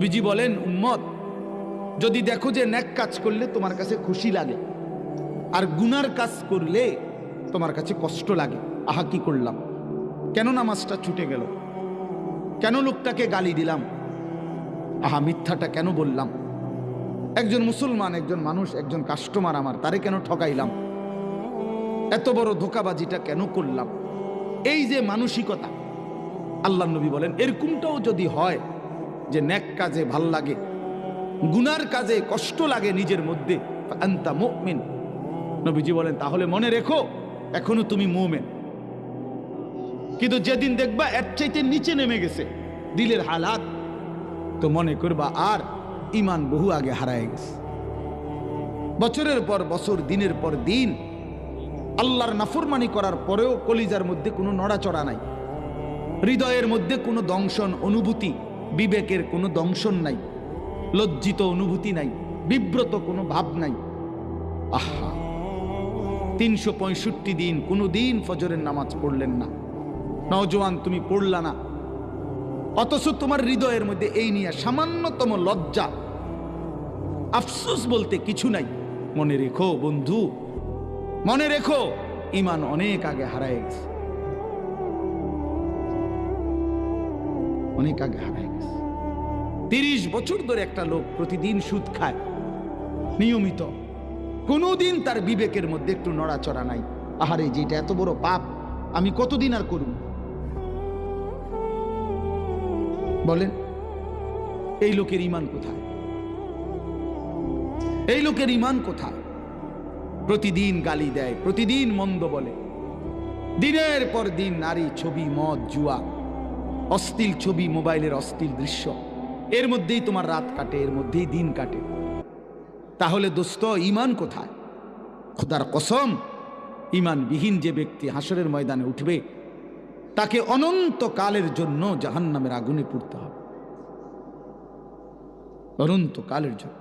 Busy বলেন, উম্মত যদি দেখো যে নেক কাজ করলে তোমার কাছে খুশি লাগে আর গুনার কাজ করলে তোমার কাছে কষ্ট লাগে, আহা কি করলাম, কেন নামাজটা ছুটে গেল, কেন লোকটাকে গালি দিলাম, আহা মিথ্যাটা কেন বললাম, একজন মুসলমান, একজন মানুষ, একজন কাস্টমার আমার, তারে কেন ঠকাইলাম, এত বড় ধোঁকাবাজিটা কেন করলাম। এই যে মানসিকতা, আল্লাহ নবী বলেন এরকমটাও যদি হয় যে নেক কাজে ভাল লাগে, গুনার কাজে কষ্ট লাগে নিজের মধ্যে, আনতা মুমিন, নবীজি বলেন তাহলে মনে রেখো এখনো তুমি মুমিন। কিন্তু যেদিন দেখবা এর চাইতে নিচে নেমে গেছে দিলের হালাত, তো মনে করবা আর ঈমান বহু আগে হারায় গেছে। বছরের পর বছর, দিনের পর দিন আল্লাহর নাফরমানি করার পরেও কলিজার মধ্যে কোনো নড়াচড়া নাই, হৃদয়ের মধ্যে কোনো দংশন অনুভূতি, বিবেকের কোনো দংশন নাই, লজ্জিত অনুভূতি নাই, বিব্রত কোনো ভাব নাই। আহা, 365 দিন কোনো দিন ফজরের নামাজ পড়লেন না, নওজোয়ান তুমি পড়লা না, অথচ তোমার হৃদয়ের মধ্যে এই নিয়ে সামান্যতম লজ্জা, আফসোস বলতে কিছু নাই। মনে রেখো বন্ধু, মনে রেখো ঈমান অনেক আগে হারায় গেছে, অনেক আগে হারায় গেছে। 30 বছর ধরে একটা লোক প্রতিদিন সুদ খায় নিয়মিত, কোনোদিন তার বিবেকের মধ্যে একটু নড়াচড়া নাই, আহারে যেটা এত বড় পাপ আমি কতদিন আর করব। বলেন এই লোকের ঈমান কোথায়? এই লোকের ঈমান কোথায়? প্রতিদিন গালি দেয়, প্রতিদিন মন্দ বলে, দিনের পর দিন নারী ছবি, মদ, জুয়া, অশ্লীল ছবি, মোবাইলের অশ্লীল দৃশ্য, এর মধ্যেই তোমার রাত কাটে, এর মধ্যেই দিন কাটে। তাহলে দোস্ত ঈমান কোথায়? খোদার কসম, ঈমানবিহীন যে ব্যক্তি হাসরের ময়দানে উঠবে তাকে অনন্তকালের জন্য জাহান্নামের আগুনে পুড়তে হবে, অনন্তকালের জন্য।